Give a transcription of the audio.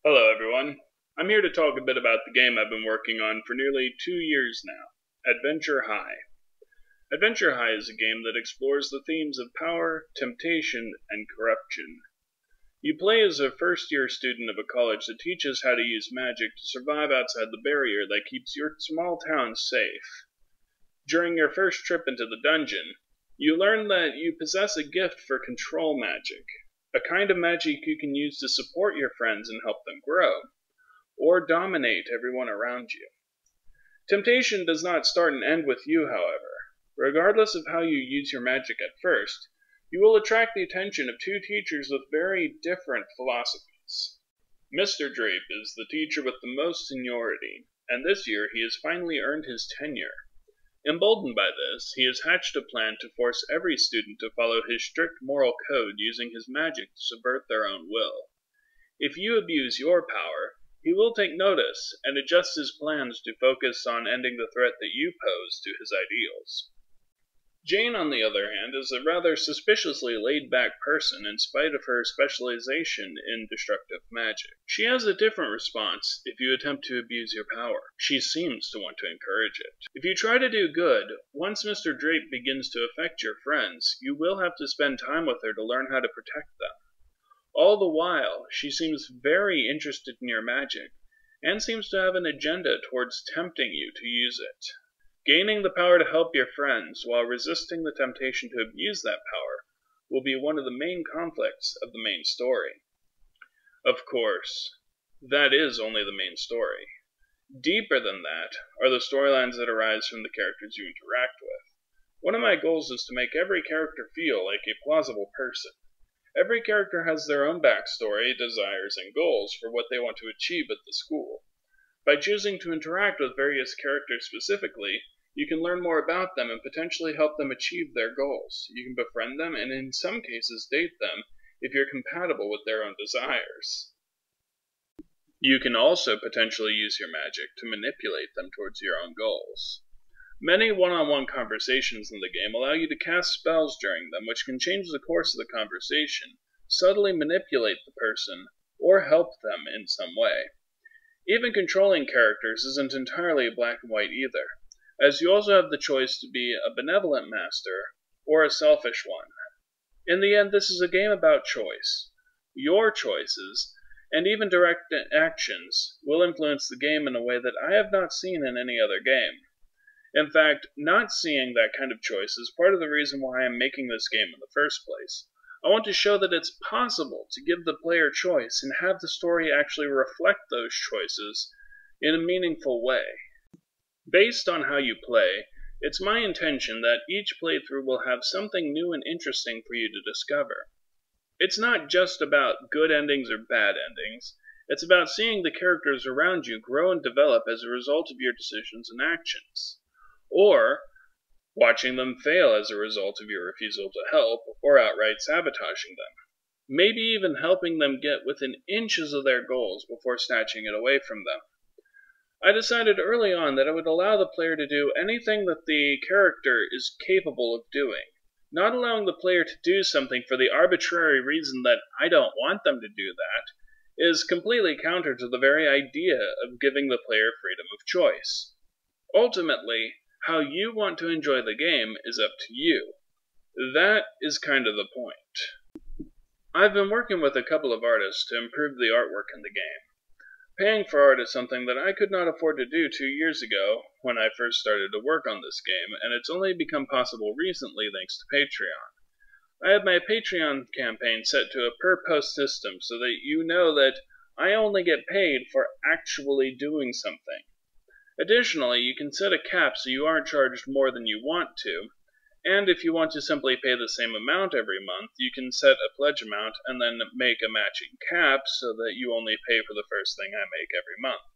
Hello, everyone. I'm here to talk a bit about the game I've been working on for nearly 2 years now, Adventure High. Adventure High is a game that explores the themes of power, temptation, and corruption. You play as a first-year student of a college that teaches how to use magic to survive outside the barrier that keeps your small town safe. During your first trip into the dungeon, you learn that you possess a gift for control magic, a kind of magic you can use to support your friends and help them grow, or dominate everyone around you. Temptation does not start and end with you, however. Regardless of how you use your magic at first, you will attract the attention of two teachers with very different philosophies. Mr. Drape is the teacher with the most seniority, and this year he has finally earned his tenure. Emboldened by this, he has hatched a plan to force every student to follow his strict moral code using his magic to subvert their own will. If you abuse your power, he will take notice and adjust his plans to focus on ending the threat that you pose to his ideals. Jane, on the other hand, is a rather suspiciously laid-back person in spite of her specialization in destructive magic. She has a different response if you attempt to abuse your power. She seems to want to encourage it. If you try to do good, once Mr. Drape begins to affect your friends, you will have to spend time with her to learn how to protect them. All the while, she seems very interested in your magic, and seems to have an agenda towards tempting you to use it. Gaining the power to help your friends while resisting the temptation to abuse that power will be one of the main conflicts of the main story. Of course, that is only the main story. Deeper than that are the storylines that arise from the characters you interact with. One of my goals is to make every character feel like a plausible person. Every character has their own backstory, desires, and goals for what they want to achieve at the school. By choosing to interact with various characters specifically, you can learn more about them and potentially help them achieve their goals. You can befriend them and in some cases date them if you're compatible with their own desires. You can also potentially use your magic to manipulate them towards your own goals. Many one-on-one conversations in the game allow you to cast spells during them which can change the course of the conversation, subtly manipulate the person, or help them in some way. Even controlling characters isn't entirely black and white either, as you also have the choice to be a benevolent master or a selfish one. In the end, this is a game about choice. Your choices, and even direct actions, will influence the game in a way that I have not seen in any other game. In fact, not seeing that kind of choice is part of the reason why I'm making this game in the first place. I want to show that it's possible to give the player choice and have the story actually reflect those choices in a meaningful way. Based on how you play, it's my intention that each playthrough will have something new and interesting for you to discover. It's not just about good endings or bad endings. It's about seeing the characters around you grow and develop as a result of your decisions and actions, or watching them fail as a result of your refusal to help or outright sabotaging them. Maybe even helping them get within inches of their goals before snatching it away from them. I decided early on that I would allow the player to do anything that the character is capable of doing. Not allowing the player to do something for the arbitrary reason that I don't want them to do that is completely counter to the very idea of giving the player freedom of choice. Ultimately, how you want to enjoy the game is up to you. That is kind of the point. I've been working with a couple of artists to improve the artwork in the game. Paying for art is something that I could not afford to do 2 years ago when I first started to work on this game, and it's only become possible recently thanks to Patreon. I have my Patreon campaign set to a per-post system so that you know that I only get paid for actually doing something. Additionally, you can set a cap so you aren't charged more than you want to, and if you want to simply pay the same amount every month, you can set a pledge amount and then make a matching cap so that you only pay for the first thing I make every month.